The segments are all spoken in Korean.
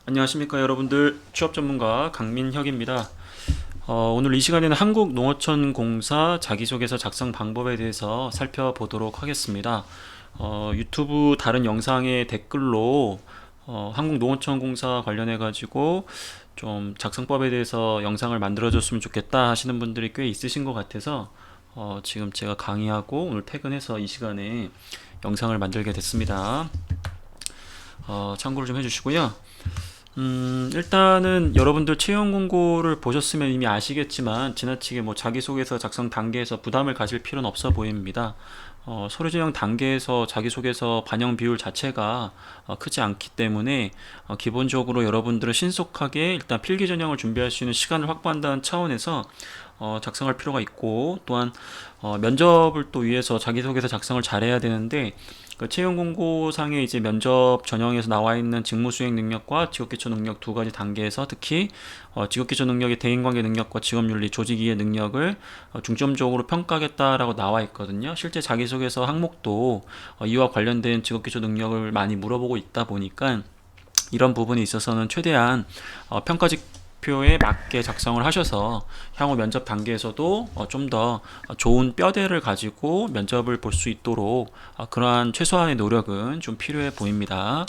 안녕하십니까 여러분들, 취업 전문가 강민혁입니다. 오늘 이 시간에는 한국농어촌공사 자기소개서 작성 방법에 대해서 살펴보도록 하겠습니다. 유튜브 다른 영상의 댓글로 한국농어촌공사 관련해 가지고 좀 작성법에 대해서 영상을 만들어 줬으면 좋겠다 하시는 분들이 꽤 있으신 것 같아서 지금 제가 강의하고 오늘 퇴근해서 이 시간에 영상을 만들게 됐습니다. 참고를 좀 해주시고요. 일단은 여러분들 채용 공고를 보셨으면 이미 아시겠지만 지나치게 뭐 자기소개서 작성 단계에서 부담을 가질 필요는 없어 보입니다. 서류 전형 단계에서 자기소개서 반영 비율 자체가 크지 않기 때문에 기본적으로 여러분들은 신속하게 일단 필기 전형을 준비할 수 있는 시간을 확보한다는 차원에서 작성할 필요가 있고, 또한 면접을 또 위해서 자기소개서 작성을 잘해야 되는데, 그 채용 공고상에 이제 면접 전형에서 나와 있는 직무 수행 능력과 직업 기초 능력 두 가지 단계에서 특히 직업 기초 능력의 대인관계 능력과 직업 윤리, 조직 이해 능력을 중점적으로 평가하겠다라고 나와 있거든요. 실제 자기소개서 항목도 이와 관련된 직업 기초 능력을 많이 물어보고 있다 보니까 이런 부분에 있어서는 최대한 평가지표에 맞게 작성을 하셔서 향후 면접 단계에서도 좀 더 좋은 뼈대를 가지고 면접을 볼 수 있도록 그러한 최소한의 노력은 좀 필요해 보입니다.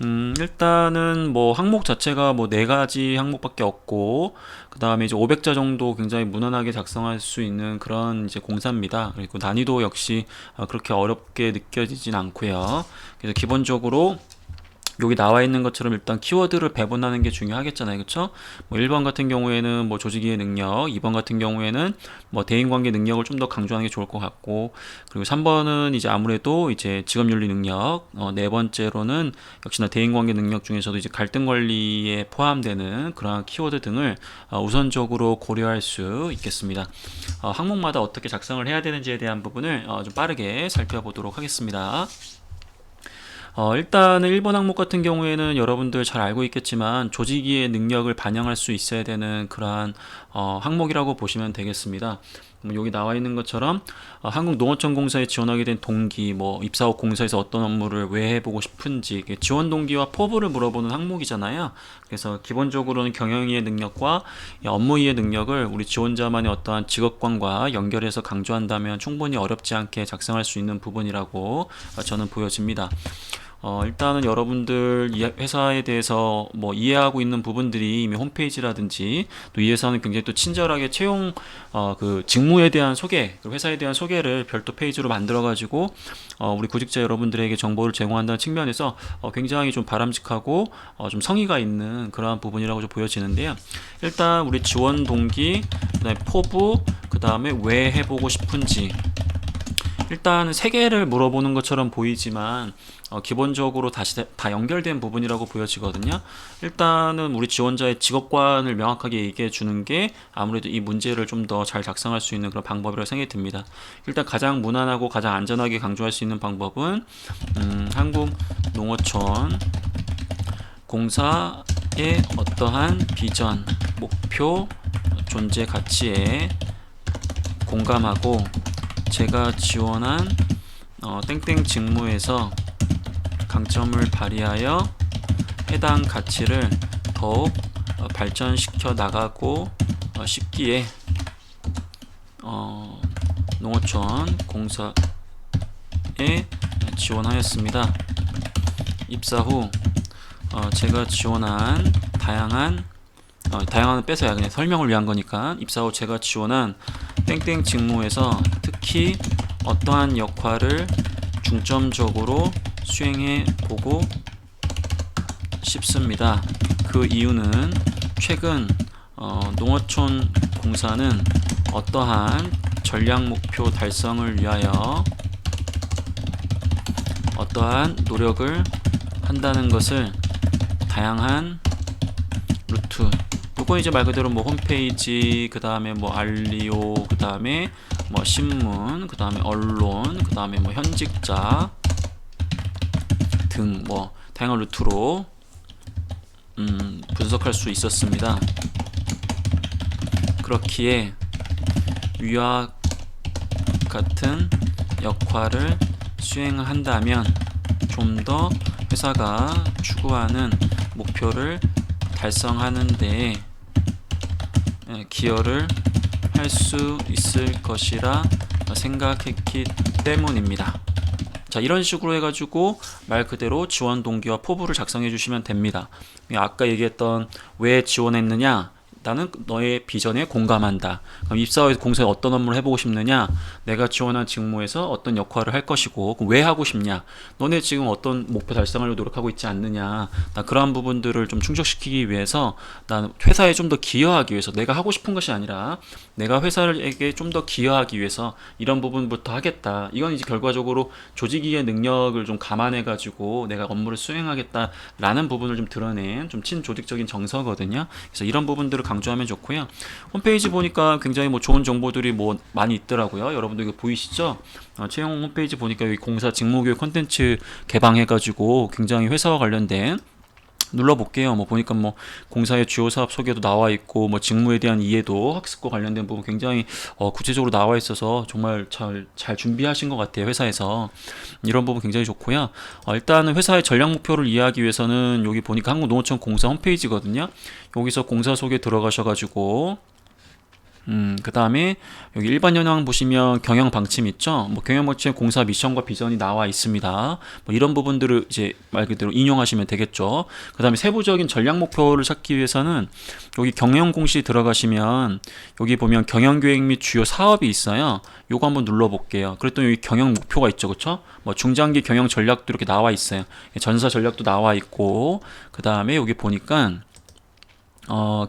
일단은 뭐 항목 자체가 뭐 네 가지 항목밖에 없고, 그 다음에 이제 500자 정도 굉장히 무난하게 작성할 수 있는 그런 이제 공사입니다. 그리고 난이도 역시 그렇게 어렵게 느껴지진 않고요. 그래서 기본적으로 여기 나와 있는 것처럼 일단 키워드를 배분하는 게 중요하겠잖아요. 그쵸? 뭐 1번 같은 경우에는 뭐 조직이해 능력, 2번 같은 경우에는 뭐 대인관계 능력을 좀 더 강조하는 게 좋을 것 같고, 그리고 3번은 이제 아무래도 이제 직업윤리 능력, 네 번째로는 역시나 대인관계 능력 중에서도 이제 갈등 관리에 포함되는 그러한 키워드 등을 우선적으로 고려할 수 있겠습니다. 항목마다 어떻게 작성을 해야 되는지에 대한 부분을 좀 빠르게 살펴보도록 하겠습니다. 일단은 1번 항목 같은 경우에는 여러분들 잘 알고 있겠지만 조직의 능력을 반영할 수 있어야 되는 그러한 항목이라고 보시면 되겠습니다. 여기 나와 있는 것처럼 한국농어촌공사에 지원하게 된 동기, 뭐 입사 후 공사에서 어떤 업무를 왜 해보고 싶은지, 지원 동기와 포부를 물어보는 항목이잖아요. 그래서 기본적으로는 경영이해 능력과 업무 이해 능력을 우리 지원자만의 어떠한 직업관과 연결해서 강조한다면 충분히 어렵지 않게 작성할 수 있는 부분이라고 저는 보여집니다. 일단은 여러분들 이 회사에 대해서 뭐 이해하고 있는 부분들이 이미 홈페이지라든지, 또 이 회사는 굉장히 또 친절하게 채용 그 직무에 대한 소개, 그 회사에 대한 소개를 별도 페이지로 만들어 가지고 우리 구직자 여러분들에게 정보를 제공한다는 측면에서 굉장히 좀 바람직하고 좀 성의가 있는 그러한 부분이라고 좀 보여지는데요. 일단 우리 지원 동기, 그다음에 포부, 그다음에 왜 해보고 싶은지, 일단 세 개를 물어보는 것처럼 보이지만 기본적으로 다시 다 연결된 부분이라고 보여지거든요. 일단은 우리 지원자의 직업관을 명확하게 얘기해 주는 게 아무래도 이 문제를 좀 더 잘 작성할 수 있는 그런 방법이라고 생각이 듭니다. 일단 가장 무난하고 가장 안전하게 강조할 수 있는 방법은 한국농어촌 공사의 어떠한 비전, 목표, 존재 가치에 공감하고 제가 지원한 땡땡 직무에서 강점을 발휘하여 해당 가치를 더욱 발전시켜 나가고 싶기에 농어촌 공사에 지원하였습니다. 입사 후 제가 지원한 다양한 빼서야 그냥 설명을 위한 거니까, 입사 후 제가 지원한 땡땡 직무에서 특히 어떠한 역할을 중점적으로 수행해 보고 싶습니다. 그 이유는 최근 농어촌 공사는 어떠한 전략 목표 달성을 위하여 어떠한 노력을 한다는 것을 다양한 루트, 요건 이제 말 그대로 뭐 홈페이지, 그 다음에 뭐 알리오, 그 다음에 뭐 신문, 그 다음에 언론, 그 다음에 뭐 현직자 등 뭐 다양한 루트로 분석할 수 있었습니다. 그렇기에 위와 같은 역할을 수행한다면 좀 더 회사가 추구하는 목표를 달성하는데 기여를 할 수 있을 것이라 생각했기 때문입니다. 자, 이런 식으로 해가지고 말 그대로 지원 동기와 포부를 작성해 주시면 됩니다. 아까 얘기했던 왜 지원했느냐, 나는 너의 비전에 공감한다. 그럼 입사후에 공사에 어떤 업무를 해보고 싶느냐, 내가 지원한 직무에서 어떤 역할을 할 것이고 왜 하고 싶냐, 너네 지금 어떤 목표 달성하려고 노력하고 있지 않느냐, 나 그러한 부분들을 좀 충족시키기 위해서 난 회사에 좀 더 기여하기 위해서, 내가 하고 싶은 것이 아니라 내가 회사에게 좀 더 기여하기 위해서 이런 부분부터 하겠다. 이건 이제 결과적으로 조직위의 능력을 좀 감안해 가지고 내가 업무를 수행하겠다라는 부분을 좀 드러낸 좀 친조직적인 정서거든요. 그래서 이런 부분들을 강조하면 좋고요. 홈페이지 보니까 굉장히 뭐 좋은 정보들이 뭐 많이 있더라고요. 여러분들 이거 보이시죠? 채용 홈페이지 보니까 여기 공사 직무교육 콘텐츠 개방해가지고 굉장히 회사와 관련된 눌러볼게요. 뭐 보니까 뭐 공사의 주요 사업 소개도 나와 있고 뭐 직무에 대한 이해도 학습과 관련된 부분 굉장히 구체적으로 나와 있어서 정말 잘 준비하신 것 같아요. 회사에서 이런 부분 굉장히 좋고요. 일단은 회사의 전략 목표를 이해하기 위해서는 여기 보니까 한국농어청 공사 홈페이지거든요. 여기서 공사 소개 들어가셔가지고 그 다음에 여기 일반 현황 보시면 경영 방침 있죠? 뭐 경영 방침 공사 미션과 비전이 나와 있습니다. 뭐 이런 부분들을 이제 말 그대로 인용하시면 되겠죠. 그 다음에 세부적인 전략 목표를 찾기 위해서는 여기 경영 공시 들어가시면 여기 보면 경영 계획 및 주요 사업이 있어요. 요거 한번 눌러볼게요. 그랬더니 여기 경영 목표가 있죠, 그렇죠? 뭐 중장기 경영 전략도 이렇게 나와 있어요. 전사 전략도 나와 있고, 그 다음에 여기 보니까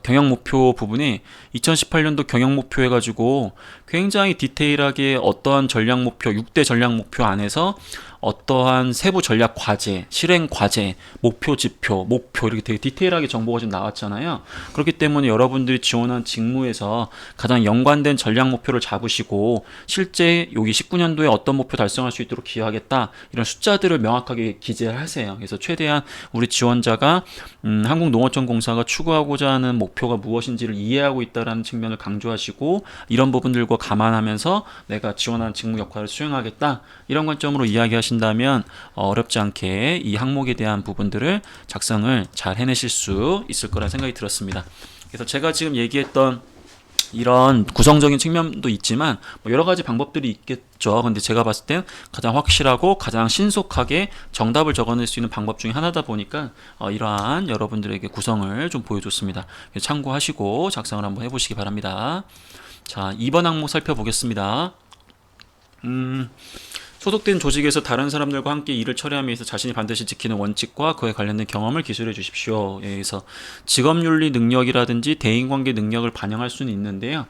경영 목표 부분이 2018년도 경영 목표 해가지고 굉장히 디테일하게 어떠한 전략 목표, 6대 전략 목표 안에서 어떠한 세부 전략 과제, 실행 과제, 목표 지표, 목표 이렇게 되게 디테일하게 정보가 좀 나왔잖아요. 그렇기 때문에 여러분들이 지원한 직무에서 가장 연관된 전략 목표를 잡으시고 실제 여기 19년도에 어떤 목표 달성할 수 있도록 기여하겠다, 이런 숫자들을 명확하게 기재를 하세요. 그래서 최대한 우리 지원자가 한국농어촌공사가 추구하고자 하는 목표가 무엇인지를 이해하고 있다는 측면을 강조하시고, 이런 부분들과 감안하면서 내가 지원한 직무 역할을 수행하겠다, 이런 관점으로 이야기하신다면 어렵지 않게 이 항목에 대한 부분들을 작성을 잘 해내실 수 있을 거라는 생각이 들었습니다. 그래서 제가 지금 얘기했던 이런 구성적인 측면도 있지만 뭐 여러 가지 방법들이 있겠죠. 근데 제가 봤을 땐 가장 확실하고 가장 신속하게 정답을 적어낼 수 있는 방법 중에 하나다 보니까 이러한 여러분들에게 구성을 좀 보여줬습니다. 참고하시고 작성을 한번 해보시기 바랍니다. 자, 2번 항목 살펴보겠습니다. 소속된 조직에서 다른 사람들과 함께 일을 처리하기 위해서 자신이 반드시 지키는 원칙과 그에 관련된 경험을 기술해 주십시오. 그래서 직업윤리 능력이라든지 대인관계 능력을 반영할 수는 있는데요.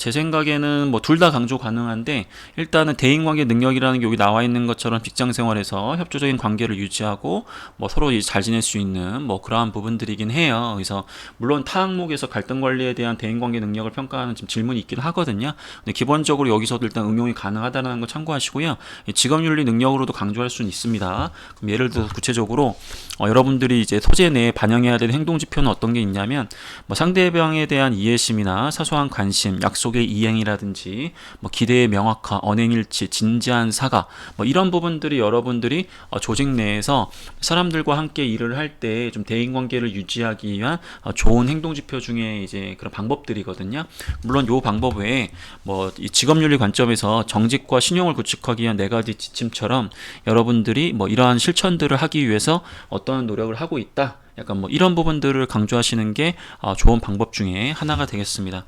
제 생각에는 뭐 둘 다 강조 가능한데, 일단은 대인관계 능력이라는 게 여기 나와 있는 것처럼 직장생활에서 협조적인 관계를 유지하고 뭐 서로 잘 지낼 수 있는 뭐 그러한 부분들이긴 해요. 그래서 물론 타 항목에서 갈등 관리에 대한 대인관계 능력을 평가하는 지금 질문이 있긴 하거든요. 근데 기본적으로 여기서도 일단 응용이 가능하다는 거 참고하시고요. 직업윤리 능력으로도 강조할 수는 있습니다. 그럼 예를 들어서 구체적으로 여러분들이 이제 소재 내에 반영해야 되는 행동 지표는 어떤 게 있냐면, 뭐 상대방에 대한 이해심이나 사소한 관심, 약속의 이행이라든지 뭐 기대의 명확화, 언행일치, 진지한 사과, 뭐 이런 부분들이 여러분들이 조직 내에서 사람들과 함께 일을 할 때 좀 대인관계를 유지하기 위한 좋은 행동 지표 중에 이제 그런 방법들이거든요. 물론 요 방법 외에 뭐 이 직업윤리 관점에서 정직과 신용을 구축하기 위한 네 가지 지침처럼 여러분들이 뭐 이러한 실천들을 하기 위해서 어떤 노력을 하고 있다, 약간 뭐 이런 부분들을 강조하시는 게 좋은 방법 중에 하나가 되겠습니다.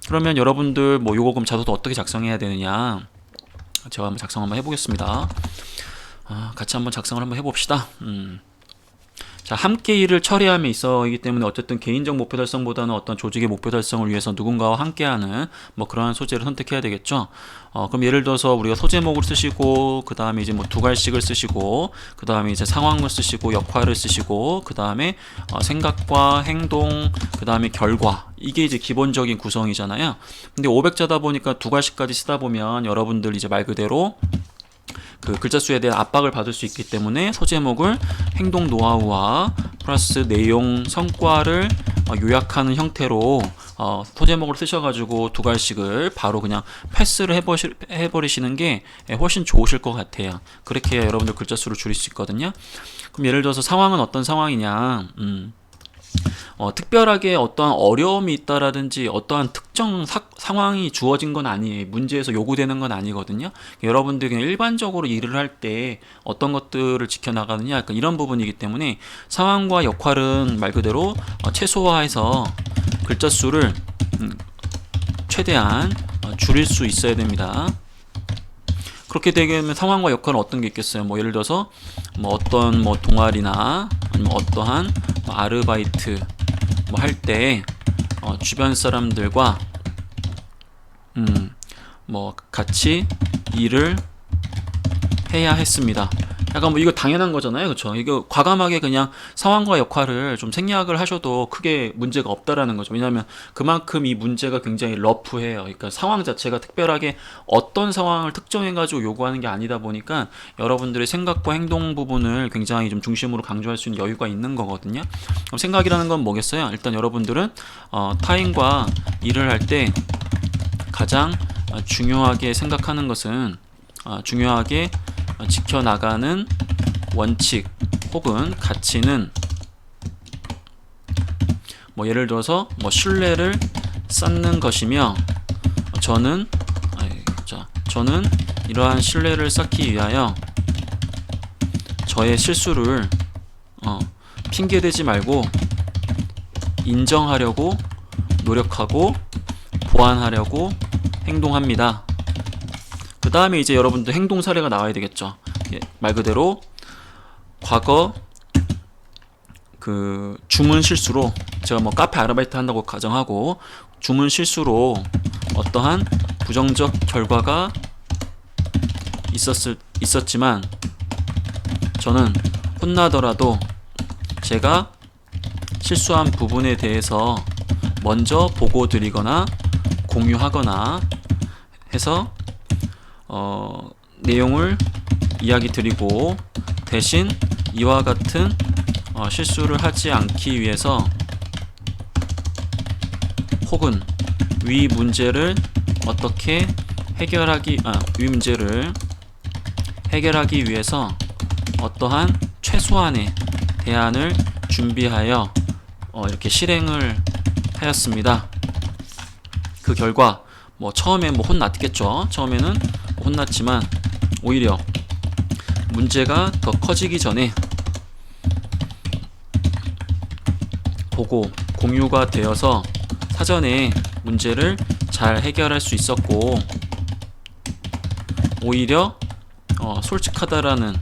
그러면 여러분들 뭐 요거 그럼 자소서 어떻게 작성해야 되느냐, 제가 한번 작성 한번 해보겠습니다. 같이 한번 작성을 한번 해봅시다. 자, 함께 일을 처리함에 있어이기 때문에 어쨌든 개인적 목표 달성보다는 어떤 조직의 목표 달성을 위해서 누군가와 함께하는 뭐 그러한 소재를 선택해야 되겠죠. 그럼 예를 들어서 우리가 소제목을 쓰시고, 그 다음에 이제 뭐 두 갈씩을 쓰시고, 그 다음에 이제 상황을 쓰시고, 역할을 쓰시고, 그 다음에 생각과 행동, 그 다음에 결과, 이게 이제 기본적인 구성이잖아요. 근데 500자다 보니까 두 갈씩까지 쓰다 보면 여러분들 이제 말 그대로 그 글자 수에 대한 압박을 받을 수 있기 때문에 소제목을 행동 노하우와 플러스 내용 성과를 요약하는 형태로 소제목으로 쓰셔가지고 두 갈씩을 바로 그냥 패스를 해버리시는 게 훨씬 좋으실 것 같아요. 그렇게 해야 여러분들 글자 수를 줄일 수 있거든요. 그럼 예를 들어서 상황은 어떤 상황이냐, 특별하게 어떠한 어려움이 있다라든지 어떠한 특정 상황이 주어진 건 아니에요. 문제에서 요구되는 건 아니거든요. 여러분들이 그냥 일반적으로 일을 할 때 어떤 것들을 지켜나가느냐, 약간 이런 부분이기 때문에 상황과 역할은 말 그대로 최소화해서 글자 수를 최대한 줄일 수 있어야 됩니다. 그렇게 되면 상황과 역할은 어떤 게 있겠어요? 뭐 예를 들어서 뭐 어떤 뭐 동아리나 아니면 어떠한 뭐 아르바이트 뭐 할 때 주변 사람들과 뭐 같이 일을 해야 했습니다. 약간 뭐 이거 당연한 거잖아요, 그렇죠? 이거 과감하게 그냥 상황과 역할을 좀 생략을 하셔도 크게 문제가 없다라는 거죠. 왜냐하면 그만큼 이 문제가 굉장히 러프해요. 그러니까 상황 자체가 특별하게 어떤 상황을 특정해가지고 요구하는 게 아니다 보니까 여러분들의 생각과 행동 부분을 굉장히 좀 중심으로 강조할 수 있는 여유가 있는 거거든요. 그럼 생각이라는 건 뭐겠어요? 일단 여러분들은 타인과 일을 할 때 가장 중요하게 생각하는 것은 중요하게 지켜나가는 원칙 혹은 가치는 뭐 예를 들어서 뭐 신뢰를 쌓는 것이며 저는 이러한 신뢰를 쌓기 위하여 저의 실수를 핑계대지 말고 인정하려고 노력하고 보완하려고 행동합니다. 그 다음에 이제 여러분들 행동 사례가 나와야 되겠죠. 말 그대로 과거 그 주문 실수로 제가 뭐 카페 아르바이트 한다고 가정하고 주문 실수로 어떠한 부정적 결과가 있었지만 저는 혼나더라도 제가 실수한 부분에 대해서 먼저 보고 드리거나 공유하거나 해서 내용을 이야기 드리고 대신 이와 같은 실수를 하지 않기 위해서 혹은 위 문제를 해결하기 위해서 어떠한 최소한의 대안을 준비하여 이렇게 실행을 하였습니다. 그 결과 뭐 처음에 뭐 혼났겠죠. 처음에는 혼났지만 오히려 문제가 더 커지기 전에 보고 공유가 되어서 사전에 문제를 잘 해결할 수 있었고 오히려 솔직하다라는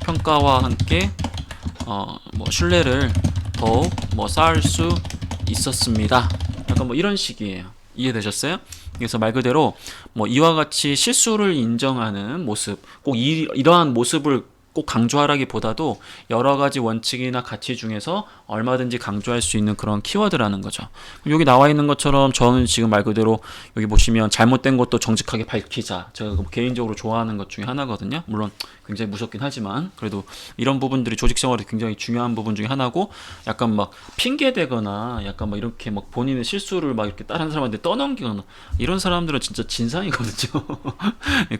평가와 함께 뭐 신뢰를 더욱 쌓을 수 있었습니다. 약간 뭐 이런 식이에요. 이해되셨어요? 그래서 말 그대로 뭐 이와 같이 실수를 인정하는 모습, 꼭 이러한 모습을 꼭 강조하라기보다도 여러 가지 원칙이나 가치 중에서 얼마든지 강조할 수 있는 그런 키워드라는 거죠. 여기 나와 있는 것처럼 저는 지금 말 그대로 여기 보시면 잘못된 것도 정직하게 밝히자. 제가 개인적으로 좋아하는 것 중에 하나거든요. 물론 굉장히 무섭긴 하지만 그래도 이런 부분들이 조직 생활에 굉장히 중요한 부분 중에 하나고 약간 막 핑계대거나 약간 막 이렇게 막 본인의 실수를 막 이렇게 다른 사람한테 떠넘기거나 이런 사람들은 진짜 진상이거든요.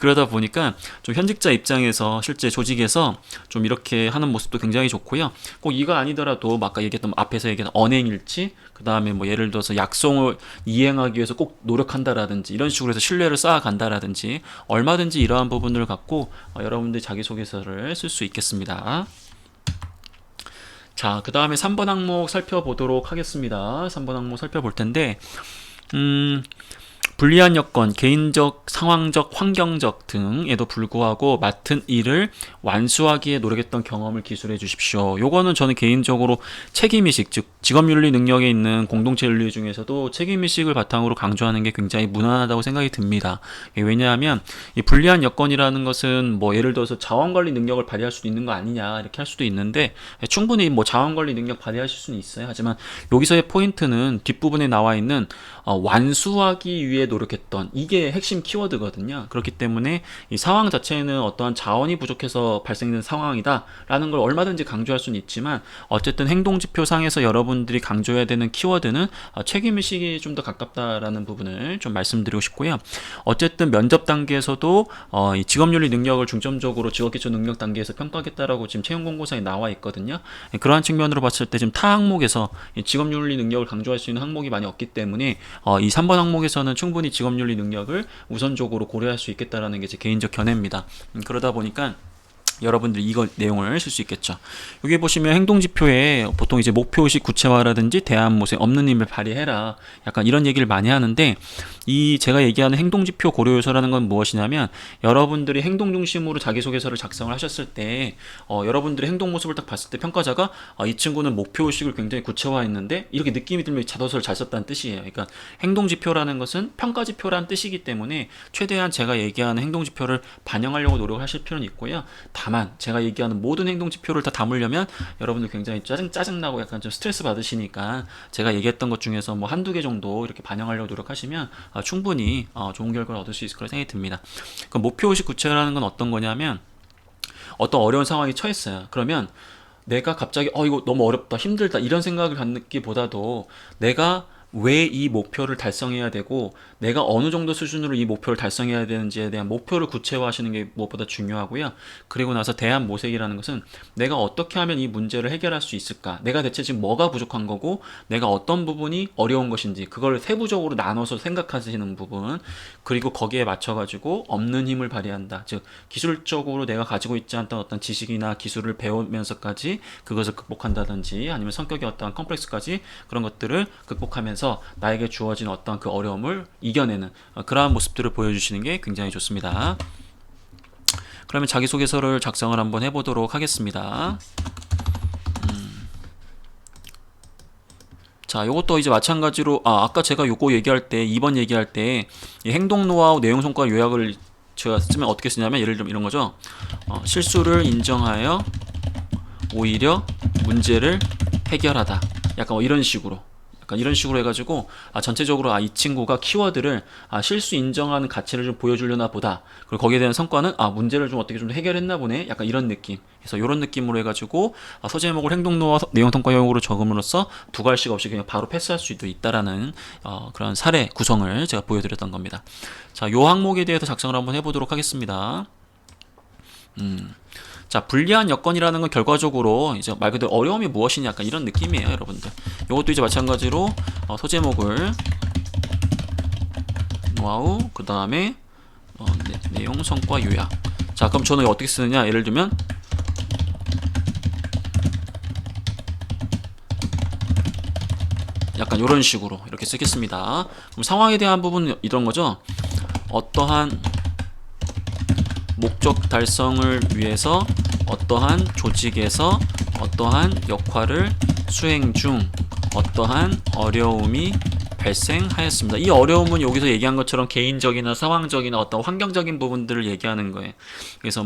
그러다 보니까 좀 현직자 입장에서 실제 조직에서 좀 이렇게 하는 모습도 굉장히 좋고요. 꼭 이거 아니더라도 아까 얘기했던 앞에서 얘기했던 언행일치, 그 다음에 뭐 예를 들어서 약속을 이행하기 위해서 꼭 노력한다라든지 이런 식으로 해서 신뢰를 쌓아간다라든지 얼마든지 이러한 부분들을 갖고 여러분들이 자기소개서를 쓸 수 있겠습니다. 자, 그 다음에 3번 항목 살펴보도록 하겠습니다. 3번 항목 살펴볼 텐데 불리한 여건, 개인적, 상황적, 환경적 등에도 불구하고 맡은 일을 완수하기에 노력했던 경험을 기술해 주십시오. 요거는 저는 개인적으로 책임의식, 즉 직업윤리 능력에 있는 공동체 윤리 중에서도 책임의식을 바탕으로 강조하는 게 굉장히 무난하다고 생각이 듭니다. 왜냐하면 이 불리한 여건이라는 것은 뭐 예를 들어서 자원관리 능력을 발휘할 수도 있는 거 아니냐 이렇게 할 수도 있는데 충분히 뭐 자원관리 능력 발휘하실 수는 있어요. 하지만 여기서의 포인트는 뒷부분에 나와 있는 완수하기 위해 위해 노력했던 이게 핵심 키워드거든요. 그렇기 때문에 이 상황 자체는 어떠한 자원이 부족해서 발생된 상황이다라는 걸 얼마든지 강조할 수는 있지만 어쨌든 행동지표상에서 여러분들이 강조해야 되는 키워드는 책임의식이 좀 더 가깝다라는 부분을 좀 말씀드리고 싶고요. 어쨌든 면접 단계에서도 이 직업윤리 능력을 중점적으로 직업기초 능력 단계에서 평가하겠다라고 지금 채용공고사에 나와 있거든요. 그러한 측면으로 봤을 때 지금 타 항목에서 직업윤리 능력을 강조할 수 있는 항목이 많이 없기 때문에 이 3번 항목에서는 충분히 직업윤리 능력을 우선적으로 고려할 수 있겠다라는 게 제 개인적 견해입니다. 그러다 보니까 여러분들이 이거 내용을 쓸 수 있겠죠. 여기 보시면 행동지표에 보통 이제 목표의식 구체화라든지 대안 모색 없는 힘을 발휘해라, 약간 이런 얘기를 많이 하는데, 이 제가 얘기하는 행동지표 고려요소라는 건 무엇이냐면, 여러분들이 행동 중심으로 자기소개서를 작성을 하셨을 때 여러분들의 행동 모습을 딱 봤을 때 평가자가 이 친구는 목표의식을 굉장히 구체화했는데 이렇게 느낌이 들면 자소서를 잘 썼다는 뜻이에요. 그러니까 행동지표라는 것은 평가지표라는 뜻이기 때문에 최대한 제가 얘기하는 행동지표를 반영하려고 노력하실 필요는 있고요. 다만 제가 얘기하는 모든 행동 지표를 다 담으려면 여러분들 굉장히 짜증나고 약간 좀 스트레스 받으시니까 제가 얘기했던 것 중에서 뭐 한두 개 정도 이렇게 반영하려고 노력하시면 충분히 좋은 결과를 얻을 수 있을 거라 생각이 듭니다. 그럼 목표의식 구체라는 건 어떤 거냐면, 어떤 어려운 상황에 처했어요. 그러면 내가 갑자기 이거 너무 어렵다, 힘들다 이런 생각을 갖기보다도 내가 왜 이 목표를 달성해야 되고 내가 어느 정도 수준으로 이 목표를 달성해야 되는지에 대한 목표를 구체화하시는 게 무엇보다 중요하고요. 그리고 나서 대안 모색이라는 것은 내가 어떻게 하면 이 문제를 해결할 수 있을까, 내가 대체 지금 뭐가 부족한 거고 내가 어떤 부분이 어려운 것인지 그걸 세부적으로 나눠서 생각하시는 부분, 그리고 거기에 맞춰가지고 없는 힘을 발휘한다. 즉 기술적으로 내가 가지고 있지 않던 어떤 지식이나 기술을 배우면서까지 그것을 극복한다든지, 아니면 성격의 어떤 컴플렉스까지 그런 것들을 극복하면서 나에게 주어진 어떤 그 어려움을 이겨내는 그러한 모습들을 보여주시는 게 굉장히 좋습니다. 그러면 자기소개서를 작성을 한번 해보도록 하겠습니다. 자, 요것도 이제 마찬가지로 아까 제가 요거 얘기할 때 2번 얘기할 때 이 행동 노하우 내용 성과 요약을 제가 쓰면 어떻게 쓰냐면, 예를 들면 이런 거죠. 실수를 인정하여 오히려 문제를 해결하다. 약간 이런 식으로. 약간 이런 식으로 해가지고 전체적으로 이 친구가 키워드를 실수 인정하는 가치를 좀 보여주려나 보다, 그리고 거기에 대한 성과는 문제를 좀 어떻게 좀 해결했나 보네, 약간 이런 느낌. 그래서 이런 느낌으로 해가지고 소제목을 행동노와 내용통과용으로 적음으로써 두 갈씩 없이 그냥 바로 패스할 수도 있다라는 그런 사례 구성을 제가 보여드렸던 겁니다. 자, 요 항목에 대해서 작성을 한번 해보도록 하겠습니다. 자, 불리한 여건이라는 건 결과적으로 이제 말 그대로 어려움이 무엇이냐, 약간 이런 느낌이에요, 여러분들. 이것도 이제 마찬가지로 소제목을 노하우, 그 다음에 내용, 성과, 요약. 자, 그럼 저는 어떻게 쓰느냐, 예를 들면 약간 이런 식으로 이렇게 쓰겠습니다. 그럼 상황에 대한 부분은 이런 거죠. 어떠한 목적 달성을 위해서 어떠한 조직에서 어떠한 역할을 수행 중 어떠한 어려움이 발생하였습니다. 이 어려움은 여기서 얘기한 것처럼 개인적이나 상황적이나 어떤 환경적인 부분들을 얘기하는 거예요. 그래서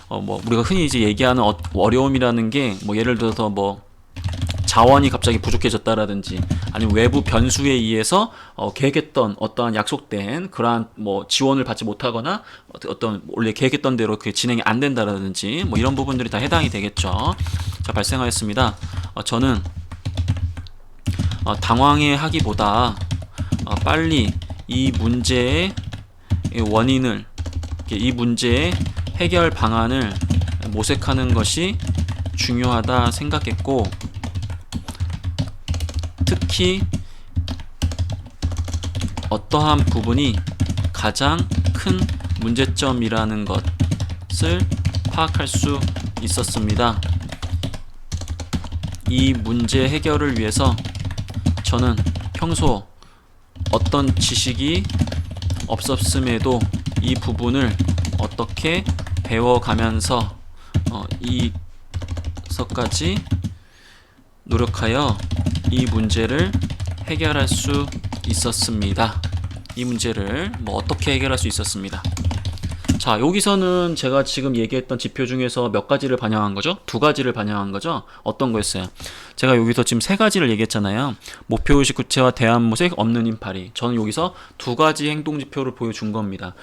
우리가 흔히 이제 얘기하는 어려움이라는 게 예를 들어서 자원이 갑자기 부족해졌다라든지, 아니면 외부 변수에 의해서 계획했던 어떠한 약속된 그러한 지원을 받지 못하거나 어떤 원래 계획했던 대로 그게 진행이 안 된다라든지 이런 부분들이 다 해당이 되겠죠. 자, 발생하였습니다. 저는 당황해 하기보다 빨리 이 문제의 원인을, 이 문제의 해결 방안을 모색하는 것이 중요하다 생각했고, 특히 어떠한 부분이 가장 큰 문제점이라는 것을 파악할 수 있었습니다. 이 문제 해결을 위해서 저는 평소 어떤 지식이 없었음에도 이 부분을 어떻게 배워가면서 이서까지 노력하여 이 문제를 해결할 수 있었습니다. 이 문제를 어떻게 해결할 수 있었습니다. 자, 여기서는 제가 지금 얘기했던 지표 중에서 몇 가지를 반영한 거죠? 두 가지를 반영한 거죠? 어떤 거였어요? 제가 여기서 지금 세 가지를 얘기했잖아요. 목표의식 구체화, 대안모색, 없는 힘 발휘. 저는 여기서 두 가지 행동지표를 보여준 겁니다.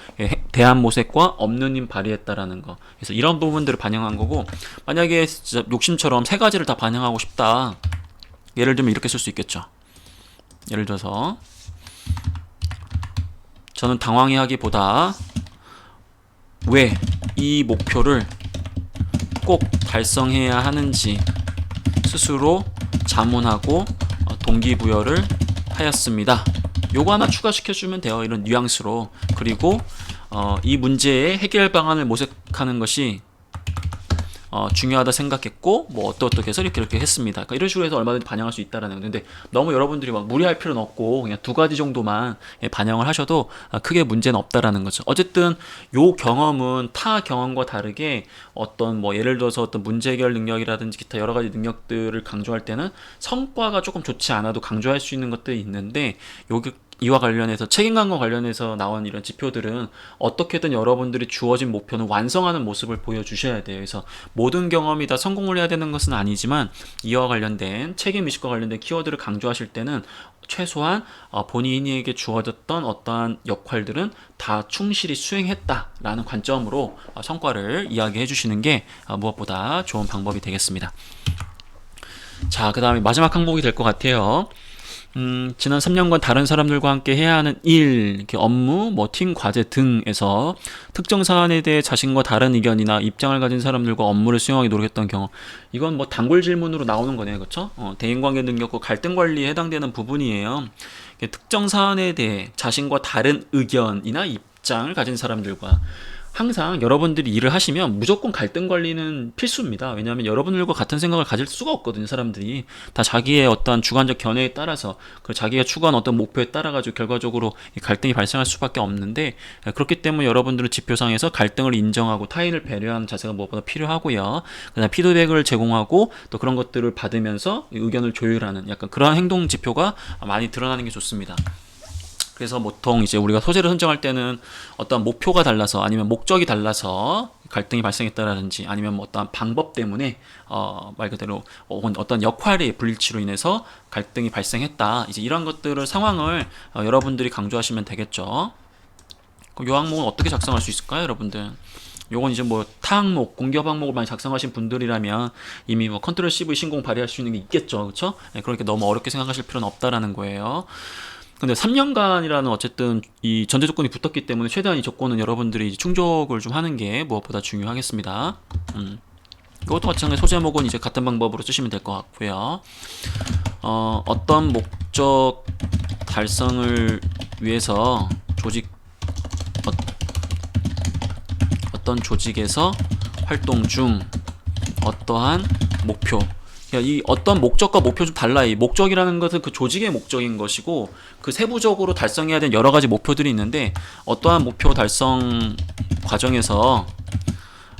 대안모색과 없는 힘 발휘했다라는 거. 그래서 이런 부분들을 반영한 거고, 만약에 진짜 욕심처럼 세 가지를 다 반영하고 싶다. 예를 들면 이렇게 쓸 수 있겠죠. 예를 들어서 저는 당황해하기보다 왜 이 목표를 꼭 달성해야 하는지 스스로 자문하고 동기부여를 하였습니다. 요거 하나 추가시켜주면 돼요. 이런 뉘앙스로. 그리고 이 문제의 해결 방안을 모색하는 것이 중요하다 생각했고 뭐 어떻게 해서 이렇게 했습니다. 그러니까 이런 식으로 해서 얼마든지 반영할 수 있다라는 건데 너무 여러분들이 막 무리할 필요는 없고 그냥 두 가지 정도만 반영을 하셔도 크게 문제는 없다라는 거죠. 어쨌든 요 경험은 타 경험과 다르게 어떤 뭐 예를 들어서 어떤 문제 해결 능력이라든지 기타 여러 가지 능력들을 강조할 때는 성과가 조금 좋지 않아도 강조할 수 있는 것들이 있는데 여기 이와 관련해서 책임감과 관련해서 나온 이런 지표들은 어떻게든 여러분들이 주어진 목표는 완성하는 모습을 보여주셔야 돼요. 그래서 모든 경험이 다 성공을 해야 되는 것은 아니지만 이와 관련된 책임의식과 관련된 키워드를 강조하실 때는 최소한 본인에게 주어졌던 어떠한 역할들은 다 충실히 수행했다라는 관점으로 성과를 이야기해 주시는 게 무엇보다 좋은 방법이 되겠습니다. 자, 그 다음에 마지막 항목이 될 것 같아요. 지난 3년간 다른 사람들과 함께 해야 하는 일, 이렇게 업무, 뭐 팀 과제 등에서 특정 사안에 대해 자신과 다른 의견이나 입장을 가진 사람들과 업무를 수행하기 노력했던 경험. 이건 뭐 단골 질문으로 나오는 거네요, 그렇죠? 대인관계 능력과 갈등 관리에 해당되는 부분이에요. 특정 사안에 대해 자신과 다른 의견이나 입장을 가진 사람들과 항상 여러분들이 일을 하시면 무조건 갈등 관리는 필수입니다. 왜냐하면 여러분들과 같은 생각을 가질 수가 없거든요. 사람들이 다 자기의 어떤 주관적 견해에 따라서 그리고 자기가 추구한 어떤 목표에 따라 가지고 결과적으로 갈등이 발생할 수밖에 없는데 그렇기 때문에 여러분들은 지표상에서 갈등을 인정하고 타인을 배려하는 자세가 무엇보다 필요하고요. 그다음 피드백을 제공하고 또 그런 것들을 받으면서 의견을 조율하는 약간 그러한 행동 지표가 많이 드러나는 게 좋습니다. 그래서 보통 이제 우리가 소재를 선정할 때는 어떤 목표가 달라서 아니면 목적이 달라서 갈등이 발생했다라든지 아니면 뭐 어떤 방법 때문에 말 그대로 어떤 역할의 불일치로 인해서 갈등이 발생했다. 이제 이런 것들을 상황을 여러분들이 강조하시면 되겠죠. 그럼 요 항목은 어떻게 작성할 수 있을까요, 여러분들? 요건 이제 뭐 타 항목, 공기업 항목을 많이 작성하신 분들이라면 이미 뭐 컨트롤 CV 신공 발휘할 수 있는 게 있겠죠, 그렇죠? 그러니까 너무 어렵게 생각하실 필요는 없다라는 거예요. 근데 3년간이라는 어쨌든 이 전제 조건이 붙었기 때문에 최대한 이 조건은 여러분들이 충족을 좀 하는 게 무엇보다 중요하겠습니다. 이것도 마찬가지 소제목은 이제 같은 방법으로 쓰시면 될 것 같고요. 어떤 목적 달성을 위해서 어떤 조직에서 활동 중 어떠한 목표 이 어떤 목적과 목표 좀 달라요. 이 목적이라는 것은 그 조직의 목적인 것이고 그 세부적으로 달성해야 되는 여러 가지 목표들이 있는데 어떠한 목표 달성 과정에서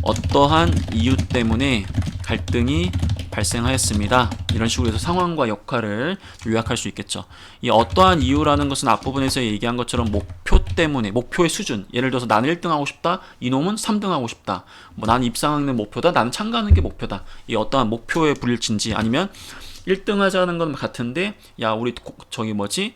어떠한 이유 때문에 갈등이 발생하였습니다. 이런 식으로 해서 상황과 역할을 요약할 수 있겠죠. 이 어떠한 이유라는 것은 앞부분에서 얘기한 것처럼 목표 때문에 목표의 수준, 예를 들어서 나는 1등 하고 싶다, 이놈은 3등 하고 싶다, 뭐 나는 입상하는 목표다, 나는 참가하는 게 목표다. 이 어떠한 목표의 불일치인지 아니면 1등 하자는 건 같은데 야 우리 저기 뭐지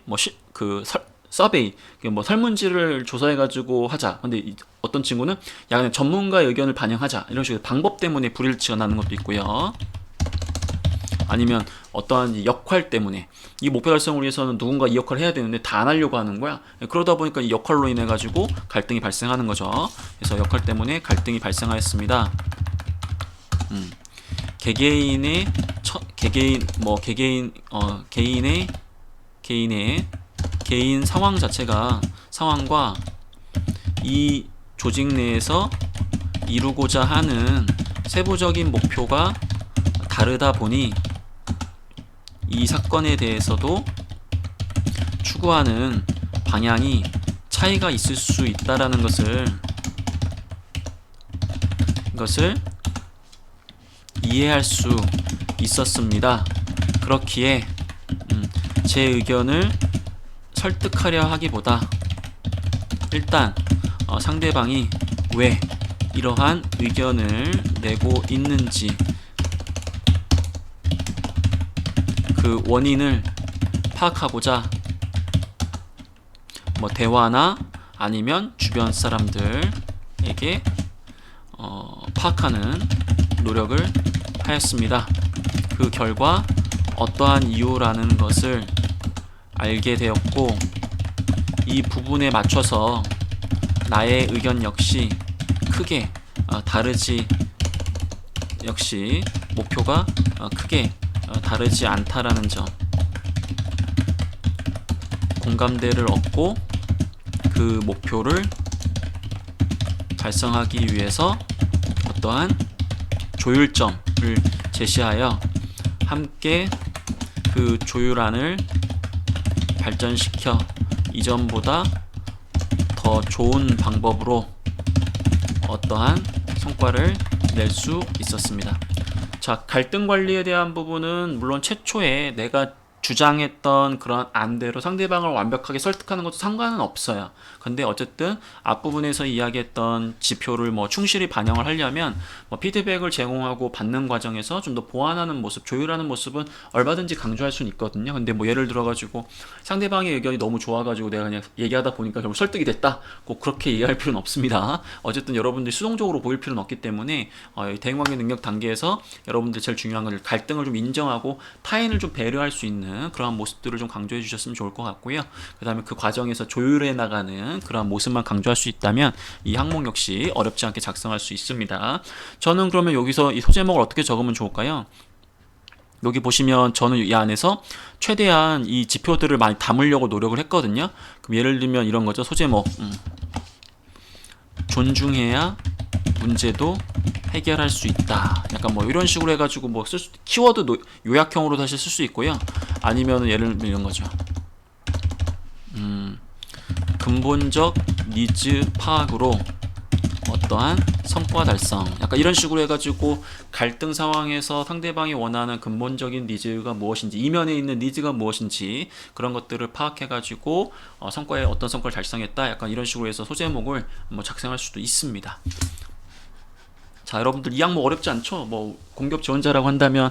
서베이 뭐 설문지를 조사해가지고 하자. 근데 어떤 친구는 야 그냥 전문가의 의견을 반영하자. 이런 식으로 방법 때문에 불일치가 나는 것도 있고요. 아니면 어떠한 역할 때문에 이 목표 달성을 위해서는 누군가 이 역할을 해야 되는데 다 안 하려고 하는 거야. 그러다 보니까 이 역할로 인해 가지고 갈등이 발생하는 거죠. 그래서 역할 때문에 갈등이 발생하였습니다. 개개인의 개인 상황과 이 조직 내에서 이루고자 하는 세부적인 목표가 다르다 보니 이 사건에 대해서도 추구하는 방향이 차이가 있을 수 있다라는 것을 이해할 수 있었습니다. 그렇기에 제 의견을 설득하려 하기보다 일단 상대방이 왜 이러한 의견을 내고 있는지 그 원인을 파악하고자 뭐 대화나 아니면 주변 사람들에게 파악하는 노력을 하였습니다. 그 결과 어떠한 이유라는 것을 알게 되었고, 이 부분에 맞춰서 나의 의견 역시 크게 다르지, 역시 목표가 크게 다르지 않다라는 점, 공감대를 얻고 그 목표를 달성하기 위해서 어떠한 조율점을 제시하여 함께 그 조율안을 발전시켜 이전보다 더 좋은 방법으로 어떠한 성과를 낼 수 있었습니다. 자, 갈등 관리에 대한 부분은 물론 최초에 내가 주장했던 그런 안대로 상대방을 완벽하게 설득하는 것도 상관은 없어요. 근데 어쨌든 앞부분에서 이야기했던 지표를 뭐 충실히 반영을 하려면 뭐 피드백을 제공하고 받는 과정에서 좀 더 보완하는 모습, 조율하는 모습은 얼마든지 강조할 수는 있거든요. 근데 뭐 예를 들어가지고 상대방의 의견이 너무 좋아가지고 내가 그냥 얘기하다 보니까 결국 설득이 됐다, 꼭 그렇게 얘기할 필요는 없습니다. 어쨌든 여러분들이 수동적으로 보일 필요는 없기 때문에 대인관계 능력 단계에서 여러분들 제일 중요한 건 갈등을 좀 인정하고 타인을 좀 배려할 수 있는 그러한 모습들을 좀 강조해 주셨으면 좋을 것 같고요. 그 다음에 그 과정에서 조율해 나가는 그러한 모습만 강조할 수 있다면 이 항목 역시 어렵지 않게 작성할 수 있습니다. 저는 그러면 여기서 이 소제목을 어떻게 적으면 좋을까요? 여기 보시면 저는 이 안에서 최대한 이 지표들을 많이 담으려고 노력을 했거든요. 그럼 예를 들면 이런 거죠. 소제목 존중해야 문제도 해결할 수 있다. 약간 뭐 이런 식으로 해가지고 뭐 키워드 요약형으로 사실 쓸 수 있고요. 아니면 예를 들면 이런 거죠. 근본적 니즈 파악으로 어떠한 성과 달성, 약간 이런 식으로 해가지고 갈등 상황에서 상대방이 원하는 근본적인 니즈가 무엇인지, 이면에 있는 니즈가 무엇인지 그런 것들을 파악해가지고 성과에 어떤 성과를 달성했다, 약간 이런 식으로 해서 소제목을 뭐 작성할 수도 있습니다. 자, 여러분들 이 항목 어렵지 않죠? 뭐 공격 지원자라고 한다면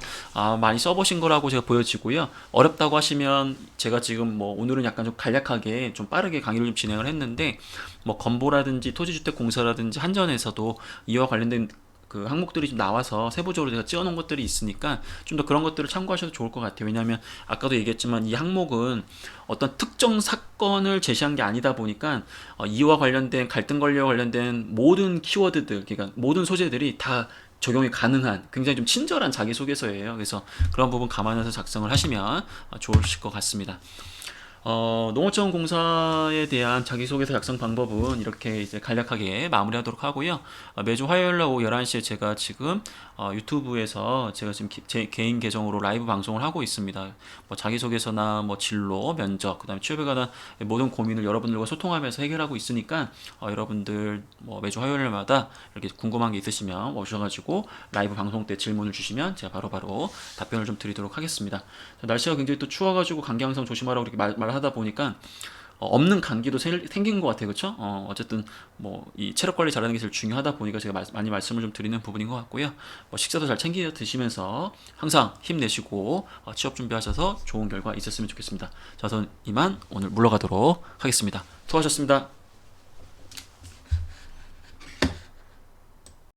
많이 써보신 거라고 제가 보여지고요. 어렵다고 하시면 제가 지금 뭐 오늘은 약간 좀 간략하게 좀 빠르게 강의를 좀 진행을 했는데, 뭐 건보라든지 토지주택공사라든지 한전에서도 이와 관련된 그 항목들이 좀 나와서 세부적으로 제가 찍어놓은 것들이 있으니까 좀 더 그런 것들을 참고하셔도 좋을 것 같아요. 왜냐하면 아까도 얘기했지만 이 항목은 어떤 특정 사건을 제시한 게 아니다 보니까 이와 관련된 갈등 관리와 관련된 모든 키워드들, 그러니까 모든 소재들이 다 적용이 가능한 굉장히 좀 친절한 자기소개서예요. 그래서 그런 부분 감안해서 작성을 하시면 좋으실 것 같습니다. 농어촌공사에 대한 자기소개서 작성 방법은 이렇게 이제 간략하게 마무리하도록 하고요. 매주 화요일 날 오후 11시에 제가 지금 유튜브에서 제가 지금 제 개인 계정으로 라이브 방송을 하고 있습니다. 뭐 자기소개서나 뭐 진로, 면접, 그다음에 취업에 관한 모든 고민을 여러분들과 소통하면서 해결하고 있으니까 여러분들 뭐 매주 화요일마다 이렇게 궁금한 게 있으시면 오셔가지고 라이브 방송 때 질문을 주시면 제가 바로바로 답변을 좀 드리도록 하겠습니다. 날씨가 굉장히 또 추워가지고 감기 항상 조심하라고 이렇게 말하다 보니까 없는 감기도 생긴 것 같아요. 그렇죠? 어쨌든 뭐 이 체력 관리 잘하는 게 제일 중요하다 보니까 제가 많이 말씀을 좀 드리는 부분인 것 같고요. 뭐 식사도 잘 챙겨 드시면서 항상 힘내시고 취업 준비하셔서 좋은 결과 있었으면 좋겠습니다. 자, 저는 이만 오늘 물러가도록 하겠습니다. 수고하셨습니다.